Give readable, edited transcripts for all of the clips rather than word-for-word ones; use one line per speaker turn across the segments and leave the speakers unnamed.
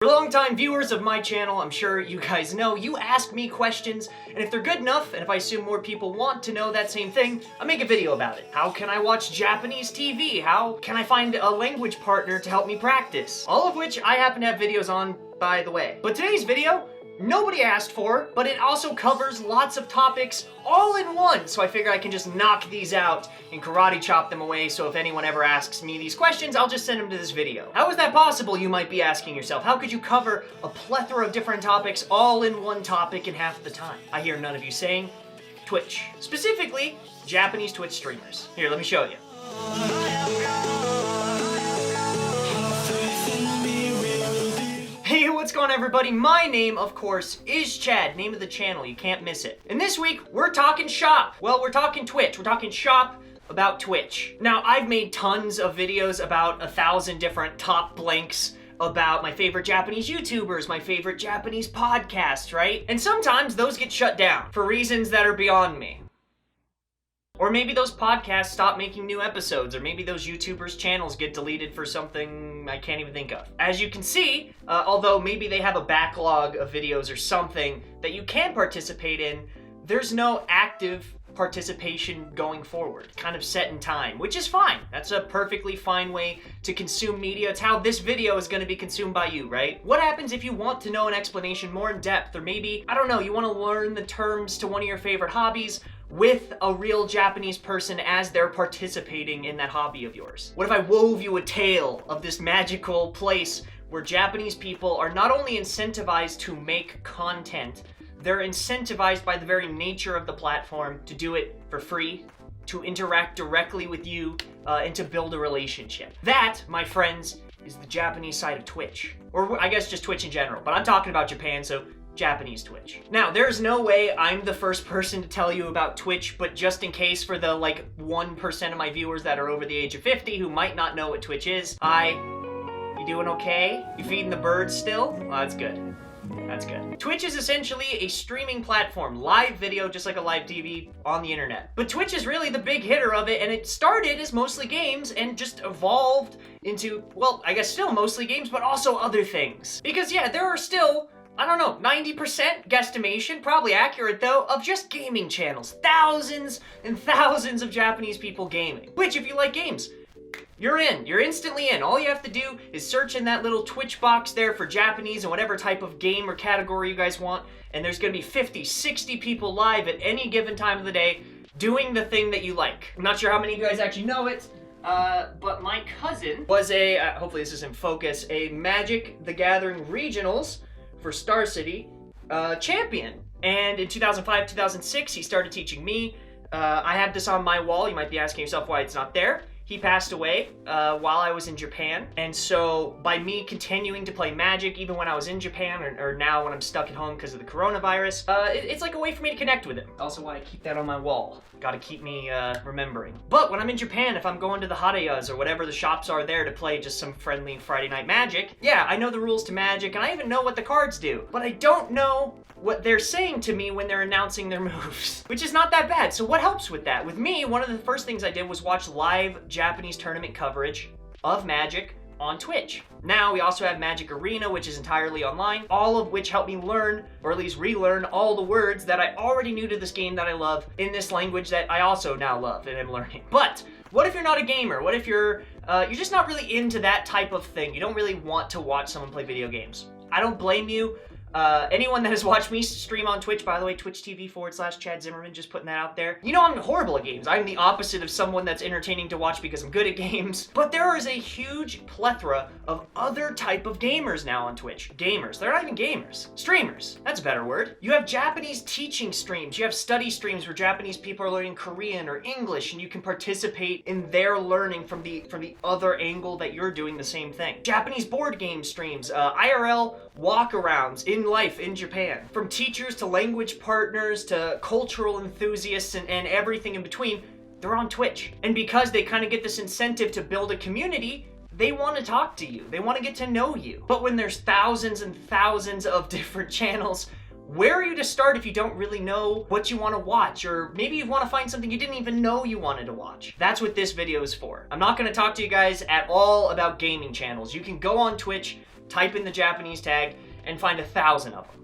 For longtime viewers of my channel, I'm sure you guys know, you ask me questions, and if they're good enough, and if I assume more people want to know that same thing, I make a video about it. How can I watch Japanese TV? How can I find a language partner to help me practice? All of which I happen to have videos on, by the way. But today's video, nobody asked for, but it also covers lots of topics all in one, so I figure I can just knock these out and karate chop them away, so if anyone ever asks me these questions, I'll just send them to this video. How is that possible, you might be asking yourself? How could you cover a plethora of different topics all in one topic in half the time? I hear none of you saying Twitch. Specifically, Japanese Twitch streamers. Here, let me show you. Hey, what's going on, everybody? My name, of course, is Chad, name of the channel, you can't miss it. And this week, we're talking shop. Well, we're talking Twitch, we're talking shop about Twitch. Now, I've made tons of videos about 1,000 different top blanks about my favorite Japanese YouTubers, my favorite Japanese podcasts, right? And sometimes those get shut down for reasons that are beyond me. Or maybe those podcasts stop making new episodes, or maybe those YouTubers' channels get deleted for something I can't even think of. As you can see, although maybe they have a backlog of videos or something that you can participate in, there's no active participation going forward, kind of set in time, which is fine. That's a perfectly fine way to consume media. It's how this video is going to be consumed by you, right? What happens if you want to know an explanation more in depth, or maybe, I don't know, you want to learn the terms to one of your favorite hobbies with a real Japanese person as they're participating in that hobby of yours? What if I wove you a tale of this magical place where Japanese people are not only incentivized to make content, they're incentivized by the very nature of the platform to do it for free, to interact directly with you, and to build a relationship. That, my friends, is the Japanese side of Twitch. Or I guess just Twitch in general, but I'm talking about Japan, so Japanese Twitch. Now, there's no way I'm the first person to tell you about Twitch, but just in case for the 1% of my viewers that are over the age of 50 who might not know what Twitch is, you doing okay? You feeding the birds still? Well, that's good. That's good. Twitch is essentially a streaming platform, live video, just like a live TV on the internet. But Twitch is really the big hitter of it, and it started as mostly games and just evolved into, well, I guess still mostly games, but also other things. Because yeah, there are still, I don't know, 90% guesstimation, probably accurate though, of just gaming channels. Thousands and thousands of Japanese people gaming. Which, if you like games, you're in. You're instantly in. All you have to do is search in that little Twitch box there for Japanese and whatever type of game or category you guys want, and there's gonna be 50, 60 people live at any given time of the day doing the thing that you like. I'm not sure how many of you guys actually know it, but my cousin was hopefully this is in focus, a Magic the Gathering Regionals for Star City champion. And in 2005, 2006, he started teaching me. I have this on my wall. You might be asking yourself why it's not there. He passed away while I was in Japan, and so by me continuing to play Magic even when I was in Japan, or now when I'm stuck at home because of the coronavirus, it's like a way for me to connect with him. Also why I keep that on my wall. Gotta keep me remembering. But when I'm in Japan, if I'm going to the Harayas or whatever the shops are there to play just some friendly Friday night Magic, yeah, I know the rules to Magic, and I even know what the cards do, but I don't know what they're saying to me when they're announcing their moves, which is not that bad. So what helps with that? With me, one of the first things I did was watch live Japanese tournament coverage of Magic on Twitch. Now we also have Magic Arena, which is entirely online, all of which help me learn, or at least relearn, all the words that I already knew to this game that I love in this language that I also now love and am learning. But what if you're not a gamer? What if you're just not really into that type of thing? You don't really want to watch someone play video games. I don't blame you. Anyone that has watched me stream on Twitch, by the way, Twitch TV/Chad Zimmerman, just putting that out there. You know I'm horrible at games. I'm the opposite of someone that's entertaining to watch because I'm good at games. But there is a huge plethora of other type of gamers now on Twitch. Gamers. They're not even gamers. Streamers. That's a better word. You have Japanese teaching streams. You have study streams where Japanese people are learning Korean or English, and you can participate in their learning from the other angle that you're doing the same thing. Japanese board game streams. IRL walkarounds in life in Japan. From teachers to language partners to cultural enthusiasts and everything in between, they're on Twitch. And because they kind of get this incentive to build a community, they want to talk to you. They want to get to know you. But when there's thousands and thousands of different channels, where are you to start if you don't really know what you want to watch? Or maybe you want to find something you didn't even know you wanted to watch. That's what this video is for. I'm not going to talk to you guys at all about gaming channels. You can go on Twitch, type in the Japanese tag, and find 1,000 of them.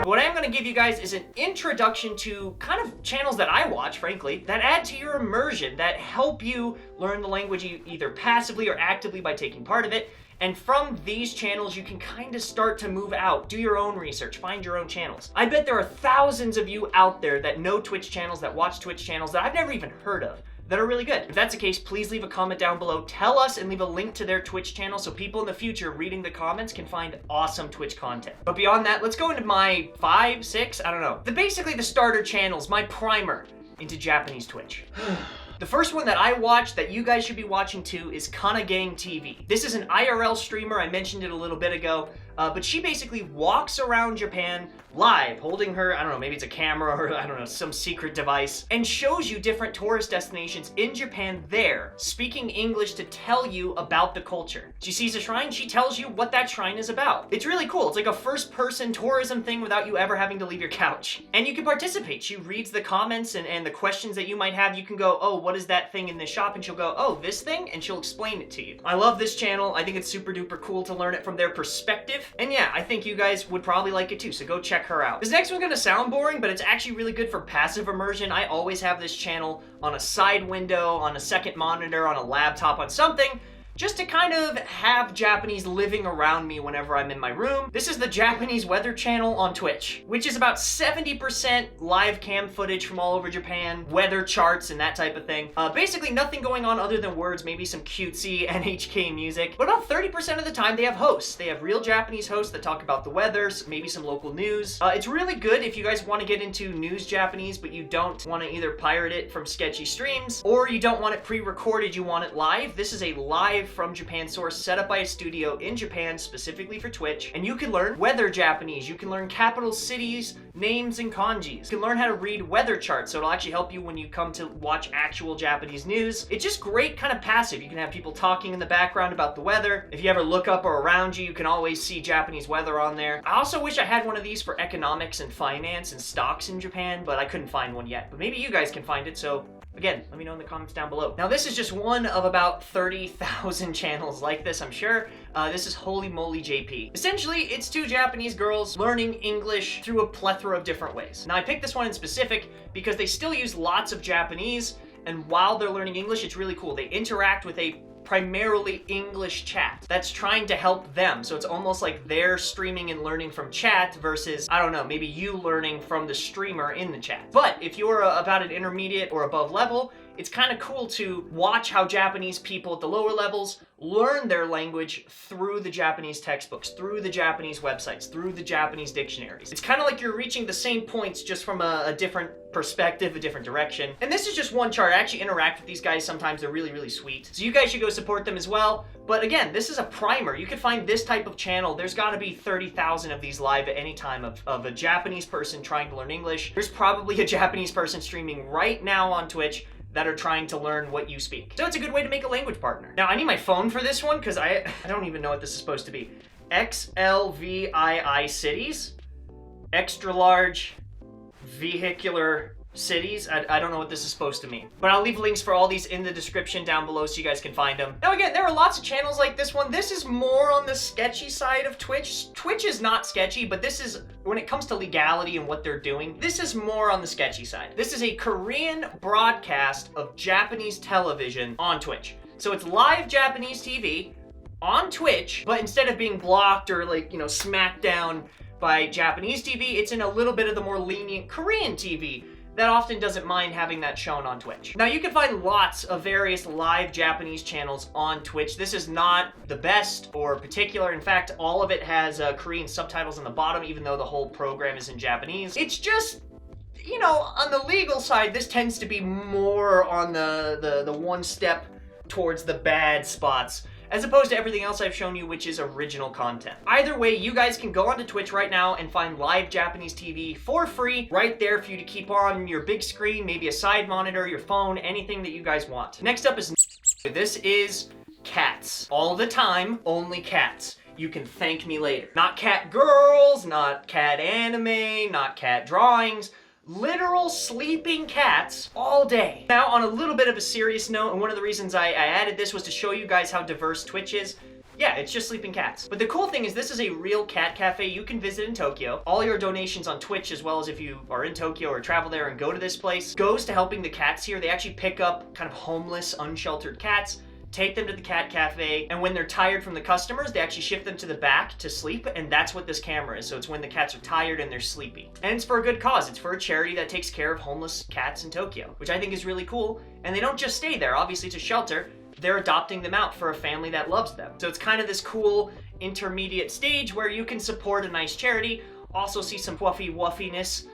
What I am going to give you guys is an introduction to kind of channels that I watch, frankly, that add to your immersion, that help you learn the language either passively or actively by taking part of it. And from these channels, you can kind of start to move out, do your own research, find your own channels. I bet there are thousands of you out there that know Twitch channels, that watch Twitch channels that I've never even heard of, that are really good. If that's the case, please leave a comment down below. Tell us and leave a link to their Twitch channel so people in the future reading the comments can find awesome Twitch content. But beyond that, let's go into my 5, 6, I don't know. Basically the starter channels, my primer into Japanese Twitch. The first one that I watch that you guys should be watching too is Kana Gang TV. This is an IRL streamer, I mentioned it a little bit ago, but she basically walks around Japan live, holding her, I don't know, maybe it's a camera or I don't know, some secret device, and shows you different tourist destinations in Japan there, speaking English to tell you about the culture. She sees a shrine, she tells you what that shrine is about. It's really cool. It's like a first-person tourism thing without you ever having to leave your couch. And you can participate. She reads the comments and the questions that you might have. You can go, oh, what is that thing in this shop? And she'll go, oh, this thing? And she'll explain it to you. I love this channel. I think it's super duper cool to learn it from their perspective. And yeah, I think you guys would probably like it too, so go check her out. This next one's gonna sound boring, but it's actually really good for passive immersion. I always have this channel on a side window, on a second monitor, on a laptop, on something, just to kind of have Japanese living around me whenever I'm in my room. This is the Japanese Weather Channel on Twitch, which is about 70% live cam footage from all over Japan, weather charts and that type of thing. Basically nothing going on other than words, maybe some cutesy NHK music. But about 30% of the time they have hosts. They have real Japanese hosts that talk about the weather, maybe some local news. It's really good if you guys want to get into news Japanese, but you don't want to either pirate it from sketchy streams, or you don't want it pre-recorded, you want it live. This is a live from Japan source set up by a studio in Japan specifically for Twitch, and you can learn weather Japanese, you can learn capital cities, names, and kanjis. You can learn how to read weather charts, so it'll actually help you when you come to watch actual Japanese news. It's just great kind of passive. You can have people talking in the background about the weather. If you ever look up or around you, you can always see Japanese weather on there. I also wish I had one of these for economics and finance and stocks in Japan, but I couldn't find one yet. But maybe you guys can find it, so again, let me know in the comments down below. Now, this is just one of about 30,000 channels like this, I'm sure. This is Holy Moly JP. Essentially, it's two Japanese girls learning English through a plethora of different ways. Now, I picked this one in specific because they still use lots of Japanese, and while they're learning English, it's really cool. They interact with a primarily English chat that's trying to help them. So it's almost like they're streaming and learning from chat versus, I don't know, maybe you learning from the streamer in the chat. But if you're about an intermediate or above level, it's kind of cool to watch how Japanese people at the lower levels learn their language through the Japanese textbooks, through the Japanese websites, through the Japanese dictionaries. It's kind of like you're reaching the same points just from a different perspective, a different direction. And this is just one chart. I actually interact with these guys sometimes. They're really, really sweet. So you guys should go support them as well. But again, this is a primer. You can find this type of channel. There's got to be 30,000 of these live at any time of a Japanese person trying to learn English. There's probably a Japanese person streaming right now on Twitch that are trying to learn what you speak. So it's a good way to make a language partner. Now, I need my phone for this one because I don't even know what this is supposed to be. XLVII cities, extra large vehicular cities. I don't know what this is supposed to mean, but I'll leave links for all these in the description down below so you guys can find them. Now again, there are lots of channels like this one. This is more on the sketchy side of Twitch. Twitch is not sketchy, but this is, when it comes to legality and what they're doing, this is more on the sketchy side. This is a Korean broadcast of Japanese television on Twitch. So it's live Japanese TV on Twitch, but instead of being blocked or like, you know, smacked down by Japanese TV, it's in a little bit of the more lenient Korean TV that often doesn't mind having that shown on Twitch. Now, you can find lots of various live Japanese channels on Twitch. This is not the best or particular. In fact, all of it has Korean subtitles on the bottom, even though the whole program is in Japanese. It's just, you know, on the legal side, this tends to be more on the one step towards the bad spots, as opposed to everything else I've shown you, which is original content. Either way, you guys can go onto Twitch right now and find live Japanese TV for free right there for you to keep on your big screen, maybe a side monitor, your phone, anything that you guys want. Next up is this is cats. All the time, only cats. You can thank me later. Not cat girls, not cat anime, not cat drawings. literal sleeping cats all day. Now, on a little bit of a serious note, and one of the reasons I added this was to show you guys how diverse Twitch is. Yeah, it's just sleeping cats. But the cool thing is this is a real cat cafe you can visit in Tokyo. All your donations on Twitch, as well as if you are in Tokyo or travel there and go to this place, goes to helping the cats here. They actually pick up kind of homeless, unsheltered cats, take them to the cat cafe, and when they're tired from the customers, they actually shift them to the back to sleep, and that's what this camera is. So it's when the cats are tired and they're sleepy. And it's for a good cause. It's for a charity that takes care of homeless cats in Tokyo, which I think is really cool. And they don't just stay there. Obviously, it's a shelter. They're adopting them out for a family that loves them. So it's kind of this cool intermediate stage where you can support a nice charity, also see some wuffiness,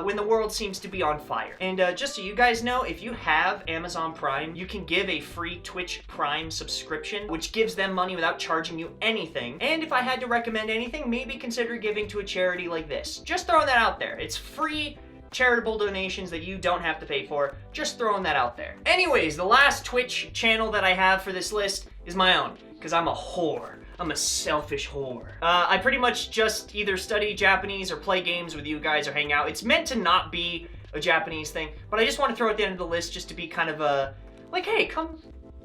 when the world seems to be on fire. And just so you guys know, if you have Amazon Prime, you can give a free Twitch Prime subscription, which gives them money without charging you anything. And if I had to recommend anything, maybe consider giving to a charity like this. Just throwing that out there. It's free charitable donations that you don't have to pay for. Just throwing that out there. Anyways, the last Twitch channel that I have for this list is my own, because I'm a whore. I'm a selfish whore. I pretty much just either study Japanese or play games with you guys or hang out. It's meant to not be a Japanese thing, but I just want to throw it at the end of the list just to be kind of a, like, hey, come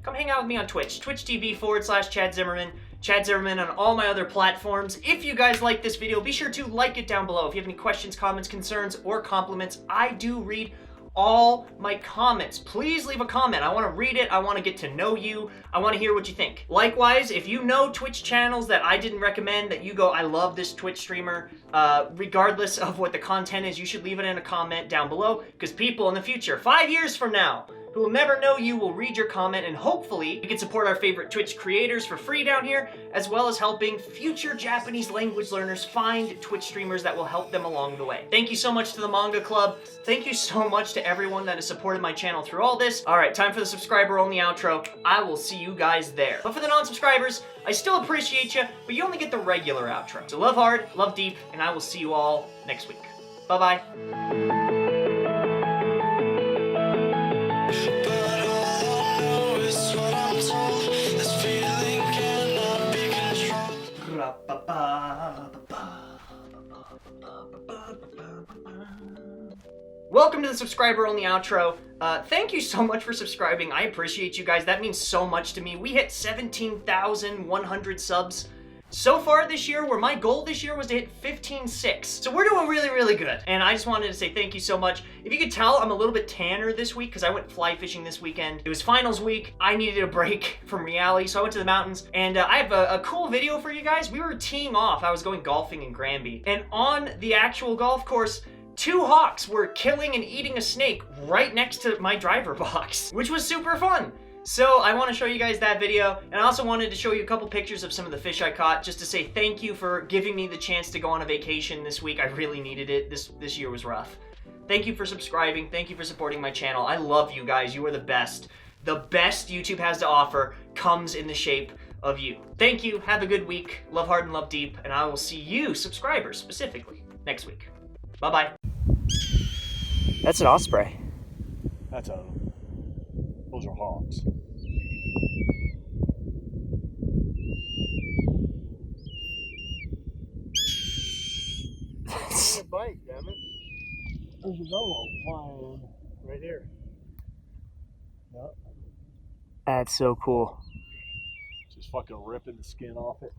hang out with me on Twitch. Twitch TV/Chad Zimmerman. Chad Zimmerman on all my other platforms. If you guys like this video, be sure to like it down below. If you have any questions, comments, concerns, or compliments, I do read all my comments. Please leave a comment. I want to read it. I want to get to know you. I want to hear what you think. Likewise, if you know Twitch channels that I didn't recommend, that you go, I love this Twitch streamer, regardless of what the content is, you should leave it in a comment down below, because people in the future, 5 years from now, who will never know you will read your comment, and hopefully we can support our favorite Twitch creators for free down here, as well as helping future Japanese language learners find Twitch streamers that will help them along the way. Thank you so much to the Manga Club. Thank you so much to everyone that has supported my channel through all this. All right, time for the subscriber-only outro. I will see you guys there. But for the non-subscribers, I still appreciate you, but you only get the regular outro. So love hard, love deep, and I will see you all next week. Bye-bye. Welcome to the subscriber-only outro. Thank you so much for subscribing. I appreciate you guys. That means so much to me. We hit 17,100 subs so far this year, where my goal this year was to hit 15,600. So we're doing really, really good. And I just wanted to say thank you so much. If you could tell, I'm a little bit tanner this week because I went fly fishing this weekend. It was finals week. I needed a break from reality, so I went to the mountains. And I have a cool video for you guys. We were teeing off. I was going golfing in Granby. And on the actual golf course, 2 hawks were killing and eating a snake right next to my driver box, which was super fun. So I want to show you guys that video, and I also wanted to show you a couple pictures of some of the fish I caught, just to say thank you for giving me the chance to go on a vacation this week. I really needed it. This year was rough. Thank you for subscribing. Thank you for supporting my channel. I love you guys. You are the best. The best YouTube has to offer comes in the shape of you. Thank you. Have a good week. Love hard and love deep, and I will see you, subscribers specifically, next week. Bye-bye. That's an osprey.
Those are hawks. That's a bite, damn it. There's another one flying right here. Yep.
That's so cool.
Just fucking ripping the skin off it.